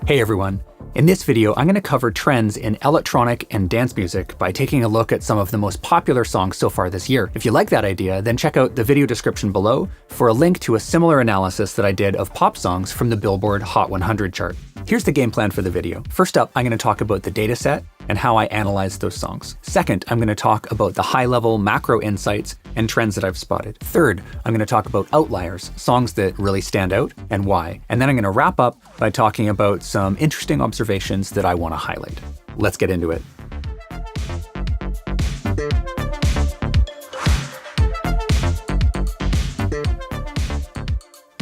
Hey everyone. In this video, I'm going to cover trends in electronic and dance music by taking a look at some of the most popular songs so far this year. If you like that idea, then check out the video description below for a link to a similar analysis that I did of pop songs from the Billboard Hot 100 chart. Here's the game plan for the video. First up, I'm going to talk about the data set and how I analyzed those songs. Second, I'm going to talk about the high-level macro insights and trends that I've spotted. Third, I'm going to talk about outliers, songs that really stand out and why. And then I'm going to wrap up by talking about some interesting observations that I want to highlight. Let's get into it.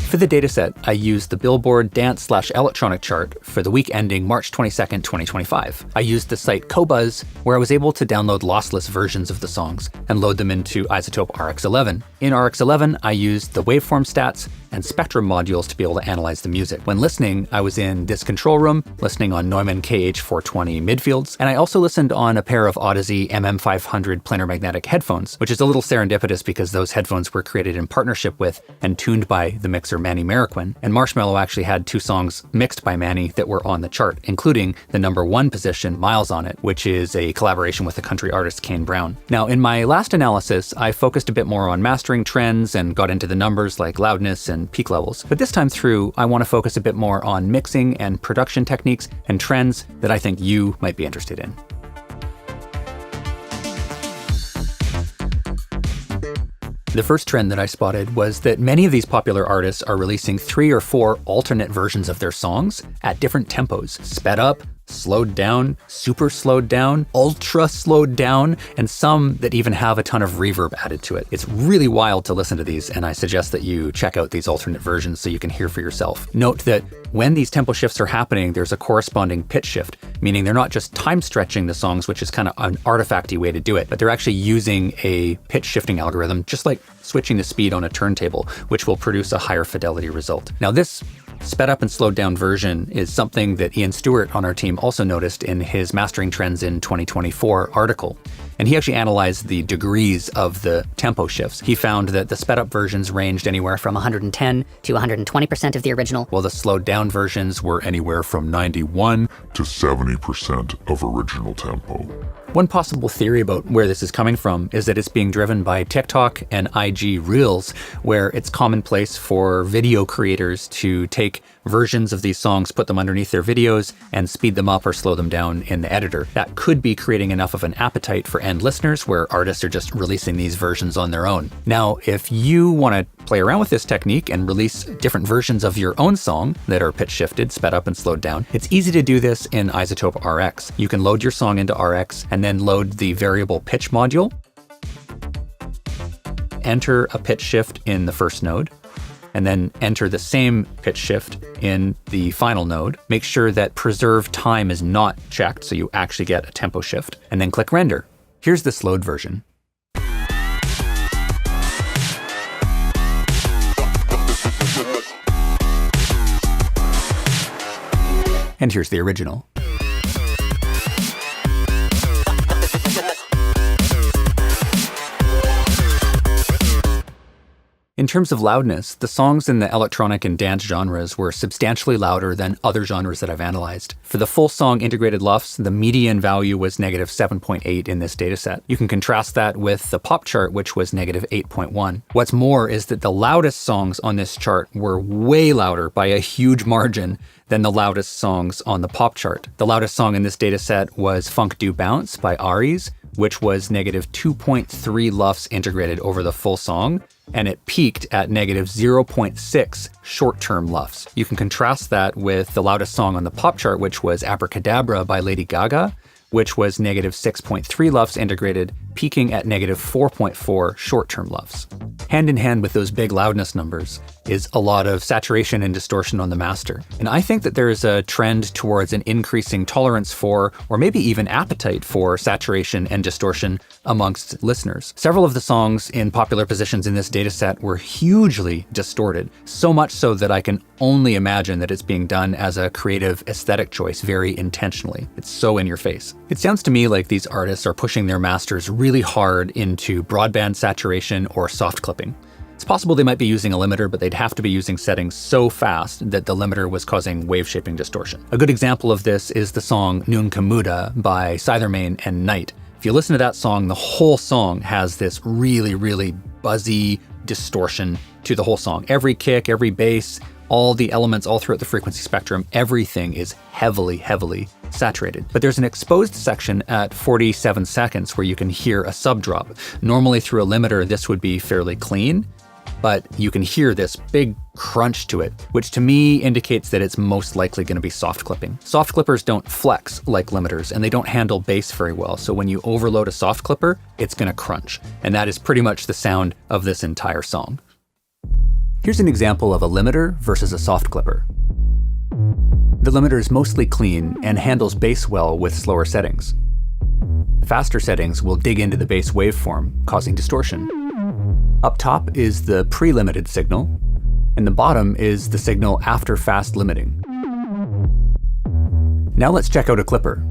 For the dataset, I used the Billboard Dance/Electronic chart for the week ending March 22nd, 2025. I used the site Qobuz, where I was able to download lossless versions of the songs and load them into iZotope RX11. In RX11, I used the waveform stats and spectrum modules to be able to analyze the music. When listening, I was in this control room, listening on Neumann KH420 midfields, and I also listened on a pair of Odyssey MM500 planar magnetic headphones, which is a little serendipitous because those headphones were created in partnership with and tuned by the mixer Manny Marroquin, and Marshmello actually had two songs mixed by Manny that were on the chart, including the #1 position, Miles on It, which is a collaboration with the country artist Kane Brown. Now, in my last analysis, I focused a bit more on mastering trends and got into the numbers like loudness and peak levels. But this time through, I want to focus a bit more on mixing and production techniques and trends that I think you might be interested in. The first trend that I spotted was that many of these popular artists are releasing 3 or 4 alternate versions of their songs at different tempos, sped up, slowed down, super slowed down, ultra slowed down, and some that even have a ton of reverb added to it. It's really wild to listen to these, and I suggest that you check out these alternate versions so you can hear for yourself. Note that when these tempo shifts are happening, there's a corresponding pitch shift, meaning they're not just time stretching the songs, which is kind of an artifacty way to do it, but they're actually using a pitch shifting algorithm, just like switching the speed on a turntable, which will produce a higher fidelity result. Now, this sped up and slowed down version is something that Ian Stewart on our team also noticed in his Mastering Trends in 2024 article. And he actually analyzed the degrees of the tempo shifts. He found that the sped up versions ranged anywhere from 110 to 120% of the original, while the slowed down versions were anywhere from 91 to 70% of original tempo. One possible theory about where this is coming from is that it's being driven by TikTok and IG Reels, where it's commonplace for video creators to take versions of these songs, put them underneath their videos, and speed them up or slow them down in the editor. That could be creating enough of an appetite for end listeners where artists are just releasing these versions on their own. Now, if you want to play around with this technique and release different versions of your own song that are pitch shifted, sped up, and slowed down, it's easy to do this in iZotope RX. You can load your song into RX and then load the variable pitch module, enter a pitch shift in the first node, and then enter the same pitch shift in the final node. Make sure that preserve time is not checked so you actually get a tempo shift, and then click render. Here's the slowed version. And here's the original. In terms of loudness, the songs in the electronic and dance genres were substantially louder than other genres that I've analyzed. For the full song integrated LUFS, the median value was -7.8 in this dataset. You can contrast that with the pop chart, which was -8.1. What's more is that the loudest songs on this chart were way louder by a huge margin than the loudest songs on the pop chart. The loudest song in this dataset was Funk Do Bounce by Aries, which was -2.3 LUFS integrated over the full song, and it peaked at -0.6 short-term LUFS. You can contrast that with the loudest song on the pop chart, which was Abracadabra by Lady Gaga, which was -6.3 LUFS integrated, peaking at -4.4 short-term LUFS. Hand in hand with those big loudness numbers is a lot of saturation and distortion on the master. And I think that there is a trend towards an increasing tolerance for, or maybe even appetite for, saturation and distortion amongst listeners. Several of the songs in popular positions in this dataset were hugely distorted, so much so that I can only imagine that it's being done as a creative aesthetic choice very intentionally. It's so in your face. It sounds to me like these artists are pushing their masters really hard into broadband saturation or soft clipping. It's possible they might be using a limiter, but they'd have to be using settings so fast that the limiter was causing wave shaping distortion. A good example of this is the song Nunca Muda by Cythermain and Knight. If you listen to that song, the whole song has this really, really buzzy distortion to the whole song. Every kick, every bass, all the elements all throughout the frequency spectrum, everything is heavily, heavily saturated. But there's an exposed section at 47 seconds where you can hear a sub drop. Normally through a limiter, this would be fairly clean, but you can hear this big crunch to it, which to me indicates that it's most likely going to be soft clipping. Soft clippers don't flex like limiters, and they don't handle bass very well. So when you overload a soft clipper, it's going to crunch. And that is pretty much the sound of this entire song. Here's an example of a limiter versus a soft clipper. The limiter is mostly clean and handles bass well with slower settings. Faster settings will dig into the bass waveform, causing distortion. Up top is the pre-limited signal, and the bottom is the signal after fast limiting. Now let's check out a clipper.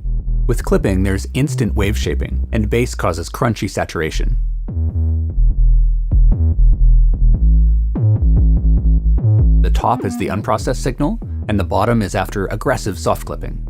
With clipping, there's instant wave shaping, and bass causes crunchy saturation. The top is the unprocessed signal, and the bottom is after aggressive soft clipping.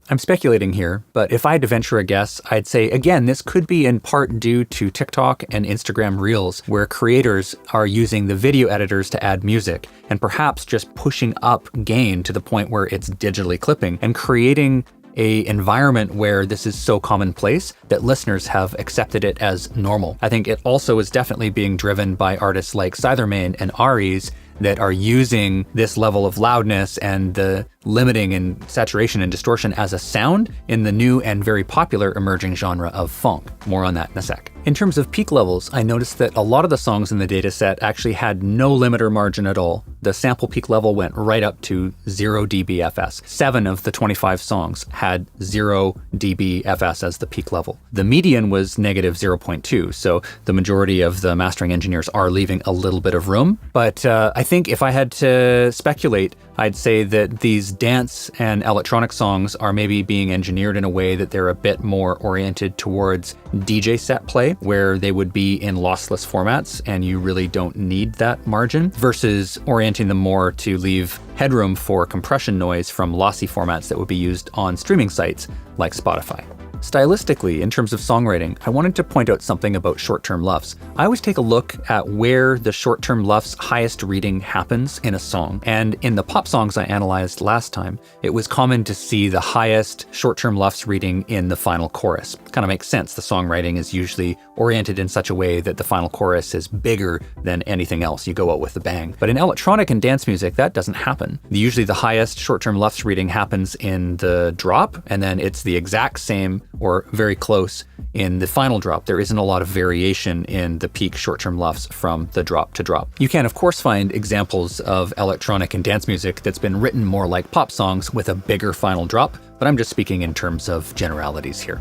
I'm speculating here, but if I had to venture a guess, I'd say, again, this could be in part due to TikTok and Instagram Reels, where creators are using the video editors to add music, and perhaps just pushing up gain to the point where it's digitally clipping and creating an environment where this is so commonplace that listeners have accepted it as normal. I think it also is definitely being driven by artists like Cythermain and Aries that are using this level of loudness and the limiting and saturation and distortion as a sound in the new and very popular emerging genre of funk. More on that in a sec. In terms of peak levels, I noticed that a lot of the songs in the dataset actually had no limiter margin at all. The sample peak level went right up to 0 dB FS. 7 of the 25 songs had 0 dB FS as the peak level. The median was negative 0.2, so the majority of the mastering engineers are leaving a little bit of room. But I think if I had to speculate, I'd say that these dance and electronic songs are maybe being engineered in a way that they're a bit more oriented towards DJ set play, where they would be in lossless formats and you really don't need that margin, versus orienting them more to leave headroom for compression noise from lossy formats that would be used on streaming sites like Spotify. Stylistically, in terms of songwriting, I wanted to point out something about short-term LUFS. I always take a look at where the short-term LUFS highest reading happens in a song. And in the pop songs I analyzed last time, it was common to see the highest short-term LUFS reading in the final chorus. Kind of makes sense. The songwriting is usually oriented in such a way that the final chorus is bigger than anything else. You go out with a bang. But in electronic and dance music, that doesn't happen. Usually the highest short-term LUFS reading happens in the drop, and then it's the exact same or very close in the final drop. There isn't a lot of variation in the peak short-term LUFS from the drop to drop. You can, of course, find examples of electronic and dance music that's been written more like pop songs with a bigger final drop, but I'm just speaking in terms of generalities here.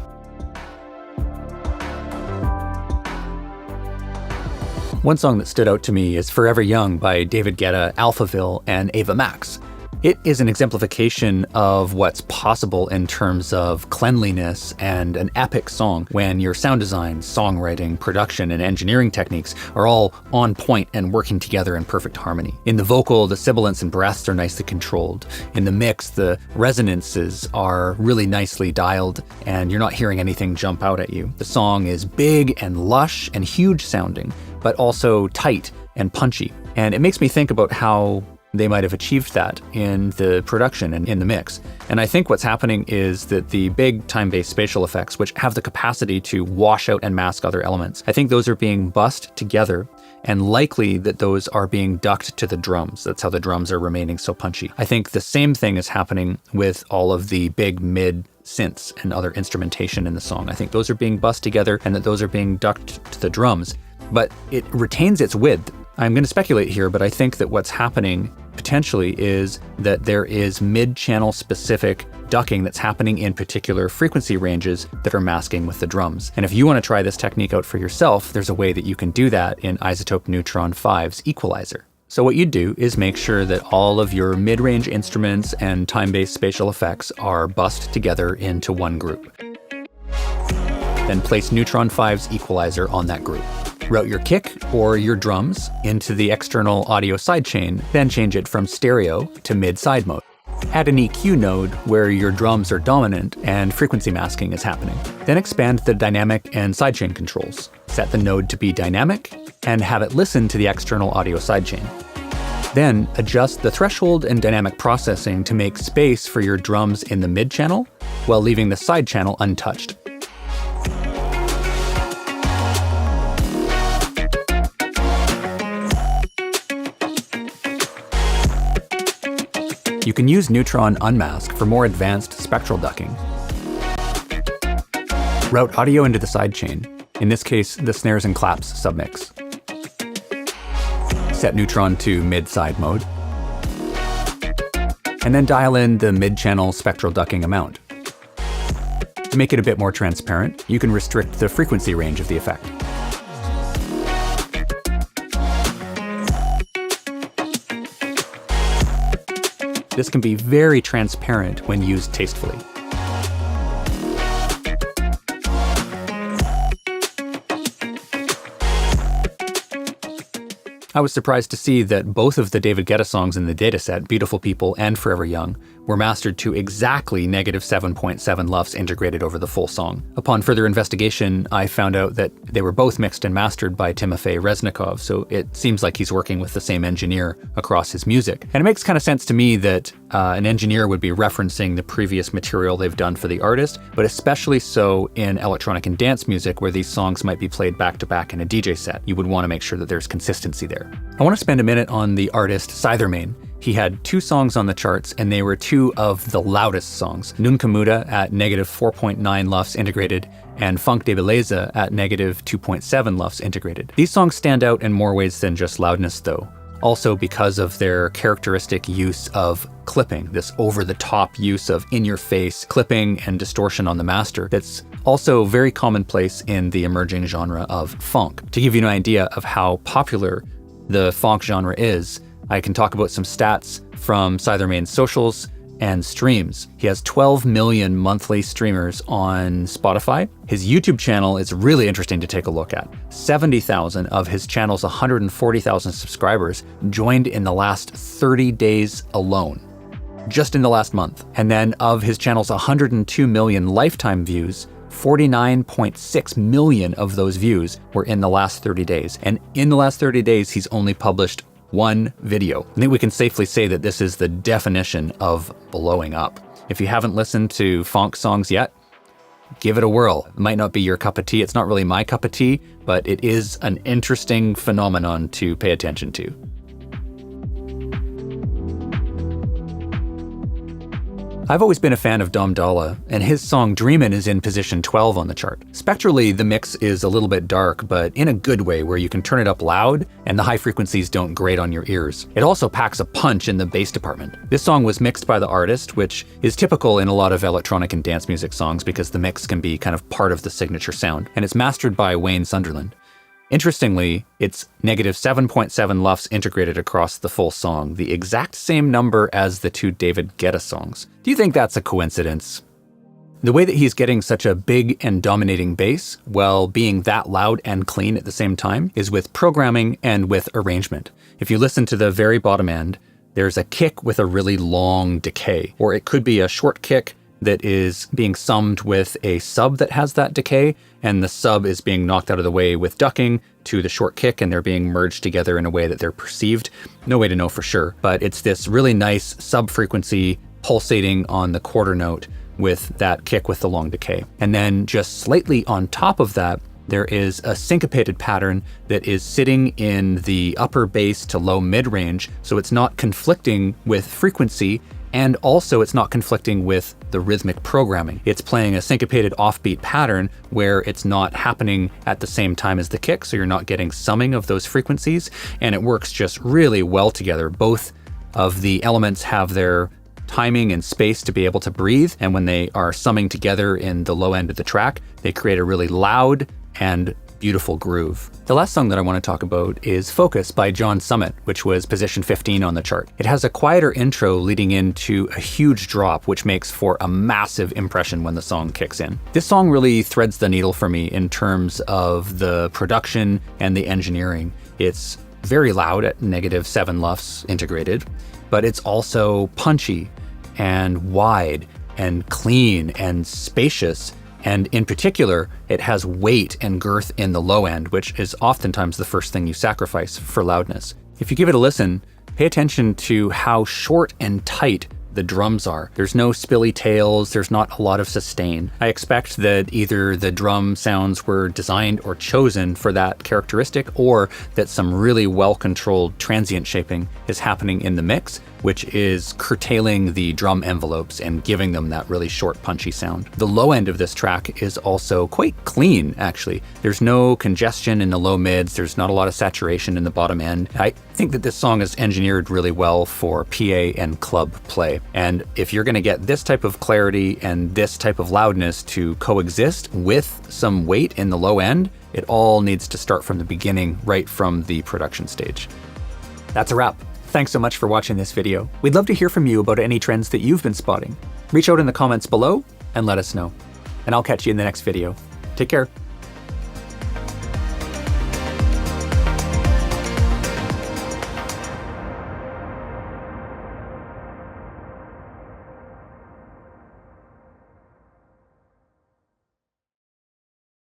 One song that stood out to me is Forever Young by David Guetta, Alphaville, and Ava Max. It is an exemplification of what's possible in terms of cleanliness and an epic song when your sound design, songwriting, production, and engineering techniques are all on point and working together in perfect harmony. In the vocal, the sibilants and breaths are nicely controlled. In the mix, the resonances are really nicely dialed and you're not hearing anything jump out at you. The song is big and lush and huge sounding, but also tight and punchy. And it makes me think about how they might have achieved that in the production and in the mix. And I think what's happening is that the big time-based spatial effects, which have the capacity to wash out and mask other elements, I think those are being bussed together, and likely that those are being ducked to the drums. That's how the drums are remaining so punchy. I think the same thing is happening with all of the big mid synths and other instrumentation in the song. I think those are being bussed together and that those are being ducked to the drums, but it retains its width. I'm going to speculate here, but I think that what's happening potentially is that there is mid-channel specific ducking that's happening in particular frequency ranges that are masking with the drums. And if you want to try this technique out for yourself, there's a way that you can do that in iZotope Neutron 5's equalizer. So what you do is make sure that all of your mid-range instruments and time-based spatial effects are bussed together into one group. Then place Neutron 5's equalizer on that group. Route your kick or your drums into the external audio sidechain, then change it from stereo to mid-side mode. Add an EQ node where your drums are dominant and frequency masking is happening. Then expand the dynamic and sidechain controls. Set the node to be dynamic and have it listen to the external audio sidechain. Then adjust the threshold and dynamic processing to make space for your drums in the mid channel while leaving the side channel untouched. You can use Neutron Unmask for more advanced spectral ducking. Route audio into the sidechain, in this case, the snares and claps submix. Set Neutron to mid-side mode. And then dial in the mid-channel spectral ducking amount. To make it a bit more transparent, you can restrict the frequency range of the effect. This can be very transparent when used tastefully. I was surprised to see that both of the David Guetta songs in the dataset, Beautiful People and Forever Young, were mastered to exactly -7.7 LUFS integrated over the full song. Upon further investigation, I found out that they were both mixed and mastered by Timofey Reznikov, so it seems like he's working with the same engineer across his music. And it makes kind of sense to me that an engineer would be referencing the previous material they've done for the artist, but especially so in electronic and dance music where these songs might be played back to back in a DJ set. You would want to make sure that there's consistency there. I want to spend a minute on the artist Cythermain. He had 2 songs on the charts, and they were 2 of the loudest songs. Nunca Muda at -4.9 LUFS integrated, and Funk de Beleza at -2.7 LUFS integrated. These songs stand out in more ways than just loudness, though. Also because of their characteristic use of clipping, this over-the-top use of in-your-face clipping and distortion on the master that's also very commonplace in the emerging genre of funk. To give you an idea of how popular the funk genre is, I can talk about some stats from Cythermain's socials and streams. He has 12 million monthly streamers on Spotify. His YouTube channel is really interesting to take a look at. 70,000 of his channel's 140,000 subscribers joined in the last 30 days alone, just in the last month. And then of his channel's 102 million lifetime views, 49.6 million of those views were in the last 30 days. And in the last 30 days, he's only published 1 video. I think we can safely say that this is the definition of blowing up. If you haven't listened to funk songs yet, give it a whirl. It might not be your cup of tea. It's not really my cup of tea, but it is an interesting phenomenon to pay attention to. I've always been a fan of Dom Dolla, and his song Dreamin' is in position 12 on the chart. Spectrally, the mix is a little bit dark, but in a good way where you can turn it up loud and the high frequencies don't grate on your ears. It also packs a punch in the bass department. This song was mixed by the artist, which is typical in a lot of electronic and dance music songs because the mix can be kind of part of the signature sound, and it's mastered by Wayne Sunderland. Interestingly, it's -7.7 LUFS integrated across the full song, the exact same number as the 2 David Guetta songs. Do you think that's a coincidence? The way that he's getting such a big and dominating bass while being that loud and clean at the same time is with programming and with arrangement. If you listen to the very bottom end, there's a kick with a really long decay, or it could be a short kick that is being summed with a sub that has that decay, and the sub is being knocked out of the way with ducking to the short kick, and they're being merged together in a way that they're perceived. No way to know for sure, but it's this really nice sub-frequency pulsating on the quarter note with that kick with the long decay. And then just slightly on top of that, there is a syncopated pattern that is sitting in the upper bass to low mid-range, so it's not conflicting with frequency, and also it's not conflicting with the rhythmic programming. It's playing a syncopated offbeat pattern where it's not happening at the same time as the kick, so you're not getting summing of those frequencies, and it works just really well together. Both of the elements have their timing and space to be able to breathe, and when they are summing together in the low end of the track, they create a really loud and beautiful groove. The last song that I want to talk about is Focus by John Summit, which was position 15 on the chart. It has a quieter intro leading into a huge drop, which makes for a massive impression when the song kicks in. This song really threads the needle for me in terms of the production and the engineering. It's very loud at -7 LUFS integrated, but it's also punchy and wide and clean and spacious. And in particular, it has weight and girth in the low end, which is oftentimes the first thing you sacrifice for loudness. If you give it a listen, pay attention to how short and tight the drums are. There's no spilly tails, there's not a lot of sustain. I expect that either the drum sounds were designed or chosen for that characteristic, or that some really well-controlled transient shaping is happening in the mix, which is curtailing the drum envelopes and giving them that really short, punchy sound. The low end of this track is also quite clean, actually. There's no congestion in the low mids, there's not a lot of saturation in the bottom end. I think that this song is engineered really well for PA and club play. And if you're gonna get this type of clarity and this type of loudness to coexist with some weight in the low end, it all needs to start from the beginning, right from the production stage. That's a wrap. Thanks so much for watching this video. We'd love to hear from you about any trends that you've been spotting. Reach out in the comments below and let us know. And I'll catch you in the next video. Take care.